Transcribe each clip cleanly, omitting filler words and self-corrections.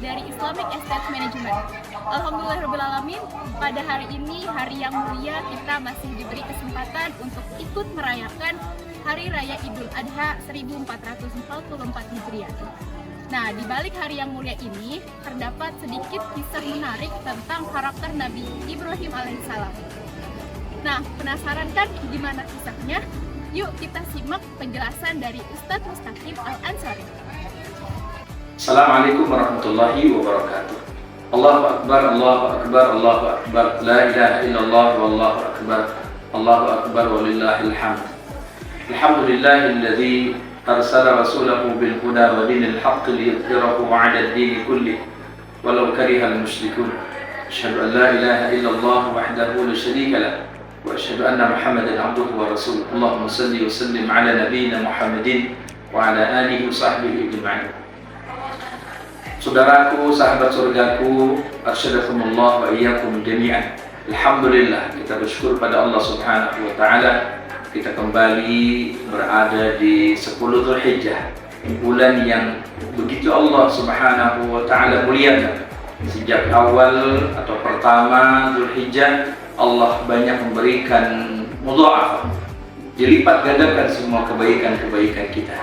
dari Islamic Estate Management. Alhamdulillahirrahmanirrahim, pada hari ini, hari yang mulia, kita masih diberi kesempatan untuk ikut merayakan Hari Raya Idul Adha 1444 Hijriah. Nah, di balik hari yang mulia ini, terdapat sedikit kisah menarik tentang karakter Nabi Ibrahim alaihissalam. Nah, penasaran kan gimana kisahnya? Yuk kita simak penjelasan dari Ustadz Mustaqim Al-Ansari. Assalamualaikum warahmatullahi wabarakatuh. Allahu Akbar, Allahu Akbar, Allahu Akbar. La ilaha illallah, wallahu akbar. Allahu Akbar, walillahil hamd. Alhamdulillahilladzi arsala rasulahu bil huda wa dinil haqq liyudhhirahu 'ala ad-din kullih walau karihal musyrikun. Asyhadu an la ilaha illallah wahdahu la syarika lah wa asyhadu anna Muhammadan 'abduhu wa rasuluh. Allahumma shalli wa sallim 'ala nabiyyina Muhammadin wa 'ala alihi wa sahbihi ajma'in. Saudaraku, sahabat surgaku, arsyadakumullah wa iyyakum jami'an. Alhamdulillah, kita bersyukur pada Allah Subhanahu wa taala. Kita kembali berada di 10 Dzulhijjah, bulan yang begitu Allah Subhanahu wa taala muliakan. Sejak awal atau pertama Dzulhijjah, Allah banyak memberikan mudha'afah, dilipat gandakan semua kebaikan-kebaikan kita.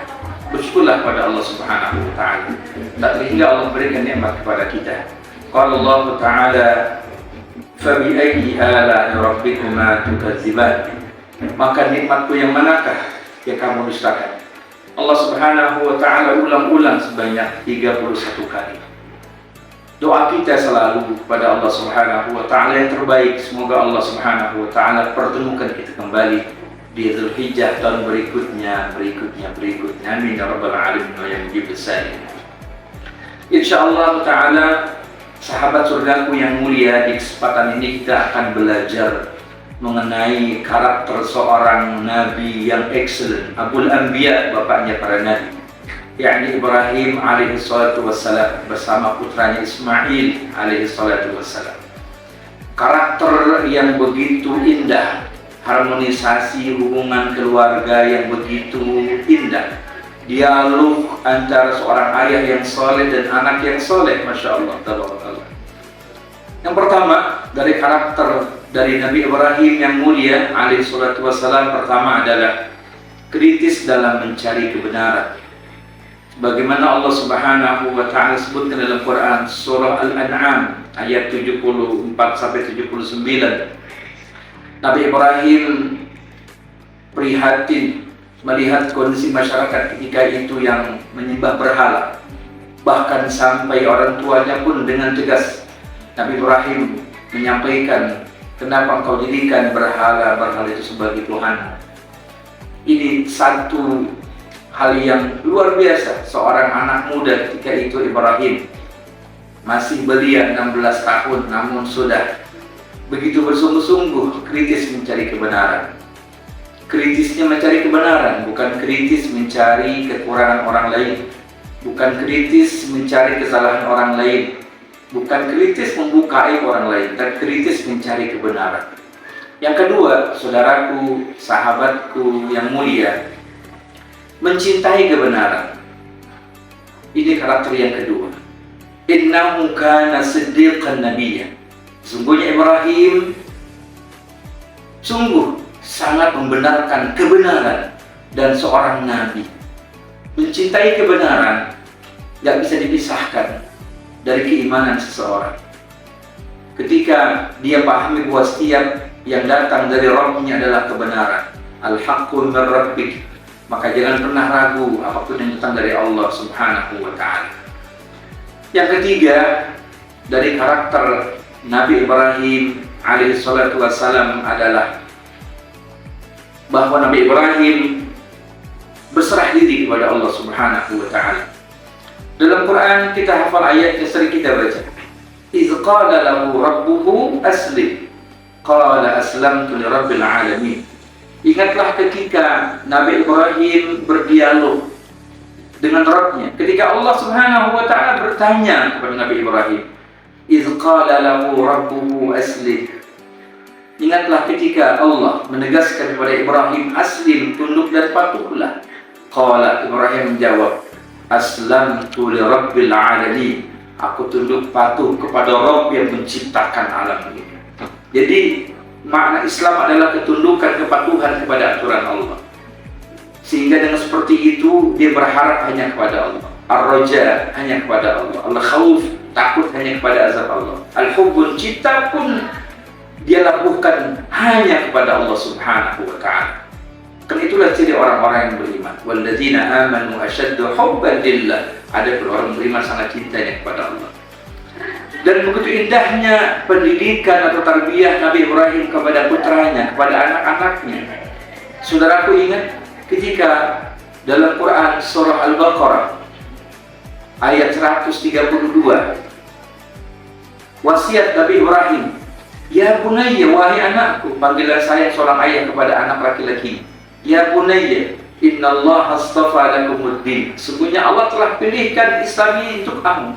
Bersyukurlah pada Allah Subhanahu wa taala. Tak terhingga Allah berikan nikmat kepada kita. Qala Allah taala, "Fa bi ayyi ala'i rabbikuma tukadziban?" Maka nikmatku yang manakah yang kamu dustakan? Allah Subhanahu wa taala ulang-ulang sebanyak 31 kali. Doa kita selalu kepada Allah Subhanahu wa taala yang terbaik. Semoga Allah Subhanahu wa taala pertemukan kita kembali di Dzulhijjah tahun berikutnya. Amin ya rabbal alamin wa ya mujibus sa'ilin. Insyaallah taala, sahabat surgaku yang mulia, di kesempatan ini kita akan belajar mengenai karakter seorang nabi yang excellent, Abul Anbiya, bapaknya para nabi, yakni Ibrahim alaihi salatu wassalam bersama putranya Ismail alaihi salatu wassalam. Karakter yang begitu indah, harmonisasi hubungan keluarga yang begitu indah, dialog antara seorang ayah yang soleh dan anak yang soleh, masya Allah, tabarakallah. Yang pertama dari karakter dari Nabi Ibrahim yang mulia alaihi salatu wassalam, pertama adalah kritis dalam mencari kebenaran. Bagaimana Allah Subhanahu wa taala sebutkan dalam Quran surah Al-An'am ayat 74 sampai 79. Nabi Ibrahim prihatin melihat kondisi masyarakat ketika itu yang menyembah berhala. Bahkan sampai orang tuanya pun dengan tegas Nabi Ibrahim menyampaikan, kenapa engkau jadikan berhala itu sebagai Tuhan? Ini satu hal yang luar biasa. Seorang anak muda ketika itu, Ibrahim masih belia 16 tahun, namun sudah begitu bersungguh-sungguh kritis mencari kebenaran. Kritisnya mencari kebenaran, bukan kritis mencari kekurangan orang lain, bukan kritis mencari kesalahan orang lain, bukan kritis membuka aib orang lain, tapi kritis mencari kebenaran. Yang kedua, saudaraku, sahabatku yang mulia, mencintai kebenaran. Ini karakter yang kedua. Innahu kana siddiqan nabiyya. Sungguhnya Ibrahim sungguh sangat membenarkan kebenaran dan seorang nabi. Mencintai kebenaran tidak bisa dipisahkan dari keimanan seseorang. Ketika dia pahami bahwa setiap yang datang dari Rabb-nya adalah kebenaran, al-haqqu min rabbik, maka jangan pernah ragu apapun yang datang dari Allah Subhanahu wa taala. Yang ketiga dari karakter Nabi Ibrahim alaihi salatu wassalam adalah bahwa Nabi Ibrahim berserah diri kepada Allah Subhanahu wa taala. Dalam Quran kita hafal ayat yang sering kita baca. Iz qala lahu rabbuhu aslim. Qala aslamtu li rabbil alamin. Ingatlah ketika Nabi Ibrahim berdialog dengan Rabb-nya. Ketika Allah Subhanahu wa taala bertanya kepada Nabi Ibrahim, "Iz qala lahu rabbuhu aslim." Ingatlah ketika Allah menegaskan kepada Ibrahim, "Aslim, tunduk dan patuhlah." Qala, Ibrahim menjawab, "Aslamtu li rabbil alamin." Aku tunduk patuh kepada Rabb yang menciptakan alam ini. Jadi makna Islam adalah ketundukan kepatuhan kepada aturan Allah. Sehingga dengan seperti itu dia berharap hanya kepada Allah. Ar-Raja hanya kepada Allah. Al-Khawf takut hanya kepada azab Allah. Al-Hubbun cinta pun dia labuhkan hanya kepada Allah Subhanahu wa ta'ala. Karena itulah ciri orang-orang yang beriman. Walladzina amanu asyaddu hubban lillah. Ada orang beriman sangat cintanya kepada Allah. Dan begitu indahnya pendidikan atau tarbiyah Nabi Ibrahim kepada putranya, kepada anak-anaknya. Saudaraku ingat ketika dalam Quran surah Al-Baqarah ayat 132 wasiat Nabi Ibrahim, ya bunayya, wahai anakku, panggilan saya seorang ayah kepada anak laki-laki. Ya bunayya, innallaha astafa lakumuddin. Sesungguhnya Allah telah pilihkan Islam ini untuk kamu.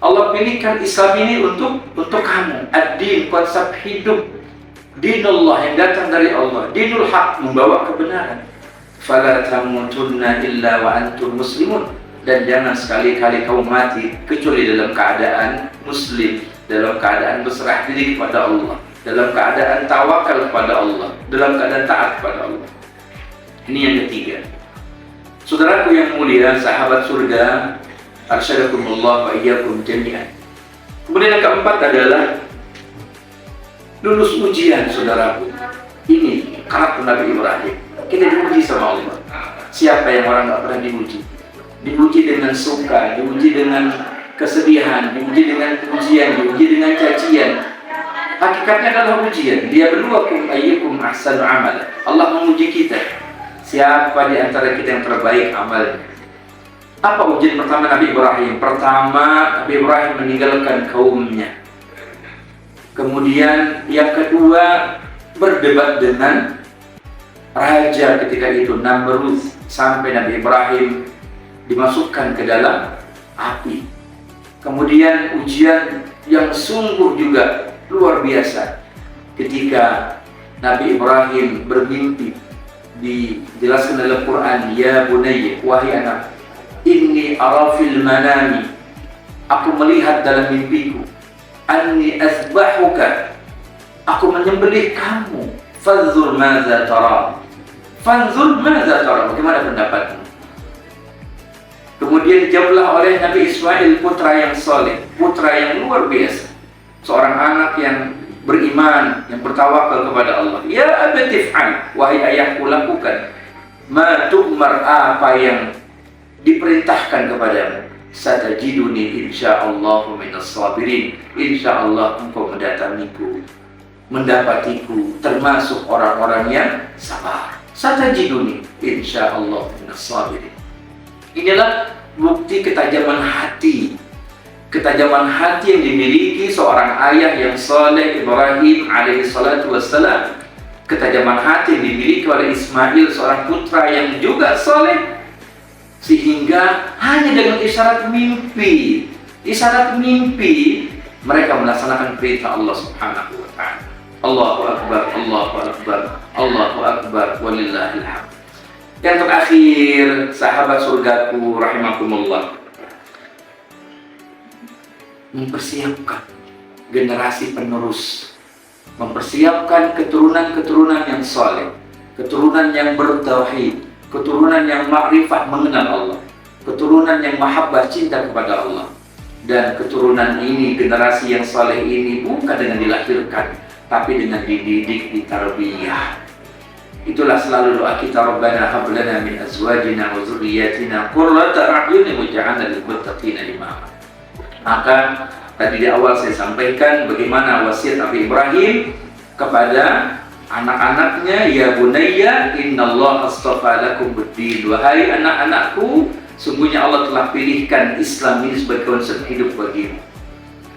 Allah pilihkan Islam ini untuk kamu. Ad-din, konsep hidup. Dinullah yang datang dari Allah. Dinul haq, membawa kebenaran. Fala tamutunna illa wa antum muslimun. Dan jangan sekali-kali kamu mati kecuali dalam keadaan muslim, dalam keadaan berserah diri kepada Allah, dalam keadaan tawakal kepada Allah, dalam keadaan taat kepada Allah. Ini yang ketiga. Saudaraku yang mulia, sahabat surga, arsyadakumullah wa iyyakum jami'an. Kemudian yang keempat adalah lulus ujian, saudaraku. Ini karakter Nabi Ibrahim. Kita diuji sama Allah. Siapa yang orang nggak pernah diuji? Diuji dengan suka, diuji dengan kesedihan, diuji dengan pujian, diuji dengan cacian. Hakikatnya adalah ujian. Dia berluakum ayyukum ahsanu amala. Allah menguji kita. Siapa di antara kita yang terbaik amalnya? Apa ujian pertama Nabi Ibrahim? Pertama, Nabi Ibrahim meninggalkan kaumnya. Kemudian yang kedua, berdebat dengan raja ketika itu, Namrud, sampai Nabi Ibrahim dimasukkan ke dalam api. Kemudian ujian yang sungguh juga luar biasa ketika Nabi Ibrahim bermimpi. Dijelaskan dalam Quran, ya bunayya, wahai anak, inni ara fil manami, aku melihat dalam mimpiku, anni azbahuka, aku menyembelih kamu, fanzur madza tara, fanzur madza tara, bagaimana pendapatmu? Kemudian dijawablah oleh Nabi Ismail, putra yang soleh, putra yang luar biasa, seorang anak yang beriman, yang bertawakal kepada Allah. Ya abati f'al, wahai ayahku, lakukan ma tu'mar, apa yang diperintahkan kepadamu. Satajiduni insyaallah minas sabirin, insyaallah engkau mendapatiku termasuk orang-orang yang sabar. Satajiduni insyaallah minas sabirin. Inilah bukti ketajaman hati. Ketajaman hati yang dimiliki seorang ayah yang saleh, Ibrahim alaihi salatu wassalam. Ketajaman hati yang dimiliki oleh Ismail, seorang putra yang juga saleh. Sehingga hanya dengan isyarat mimpi mereka melaksanakan perintah Allah Subhanahu wa ta'ala. Allahu akbar, Allahu akbar, Allahu akbar, walillahil hamd. Yang terakhir, sahabat surgaku rahimakumullah, mempersiapkan generasi penerus, mempersiapkan keturunan-keturunan yang saleh, keturunan yang bertauhid, keturunan yang makrifat mengenal Allah, keturunan yang mahabbah cinta kepada Allah. Dan keturunan ini, generasi yang saleh ini bukan dengan dilahirkan, tapi dengan dididik, ditarbiyah. Itulah selalu doa kita, Rabbana hab lana min azwajina wa dzurriyyatina qurrata a'yunin waj'alna lil muttaqina imama. Maka tadi di awal saya sampaikan bagaimana wasiat Nabi Ibrahim kepada anak-anaknya, ya bunayya innallaha astafa lakumuddin, wahai anak-anakku, sungguhnya Allah telah pilihkan Islam ini sebagai konsep hidup bagimu.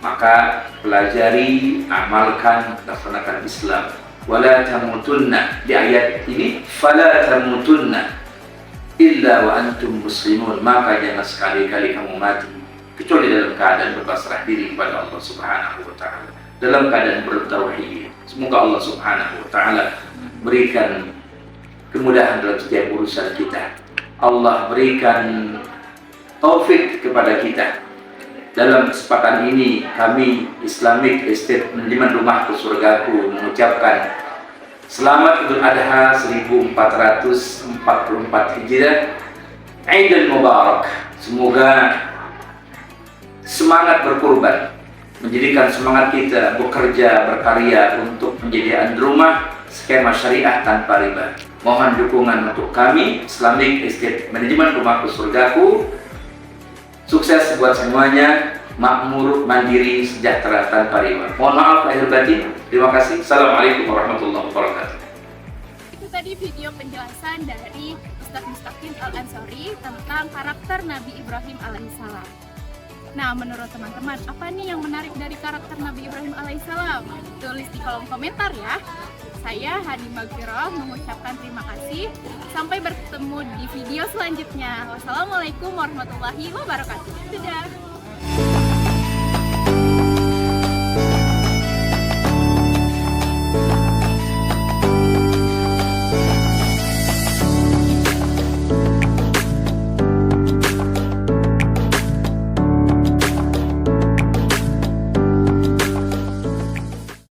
Maka pelajari, amalkan, laksanakan Islam. Wala tamutunna, di ayat ini fala tamutunna illa wa antum muslimun, maka jangan sekali-kali kamu mati kecuali dalam keadaan berpasrah diri kepada Allah Subhanahu wa ta'ala, dalam keadaan bertauhid. Semoga Allah Subhanahu wa ta'ala berikan kemudahan dalam setiap urusan kita. Allah berikan taufik kepada kita Dalam kesempatan ini kami Islamic Estate Manajemen Rumahku Surgaku mengucapkan Selamat Idul Adha 1444 Hijriah, Aidul Mubarak. Semoga semangat berkurban menjadikan semangat kita bekerja, berkarya untuk penyediaan rumah skema syariah tanpa riba. Mohon dukungan untuk kami Islamic Estate Manajemen Rumahku Surgaku. Sukses buat semuanya, makmur, mandiri, sejahtera tanpa riba. Mohon maaf lahir batin. Terima kasih. Assalamualaikum warahmatullahi wabarakatuh. Itu tadi video penjelasan dari Ustadz Mustaqim Al-Ansori tentang karakter Nabi Ibrahim alaihissalam. Nah, menurut teman-teman, apa nih yang menarik dari karakter Nabi Ibrahim alaihissalam? Tulis di kolom komentar ya. Saya Hani Magfirah mengucapkan terima kasih. Sampai bertemu di video selanjutnya. Wassalamualaikum warahmatullahi wabarakatuh. Dadah.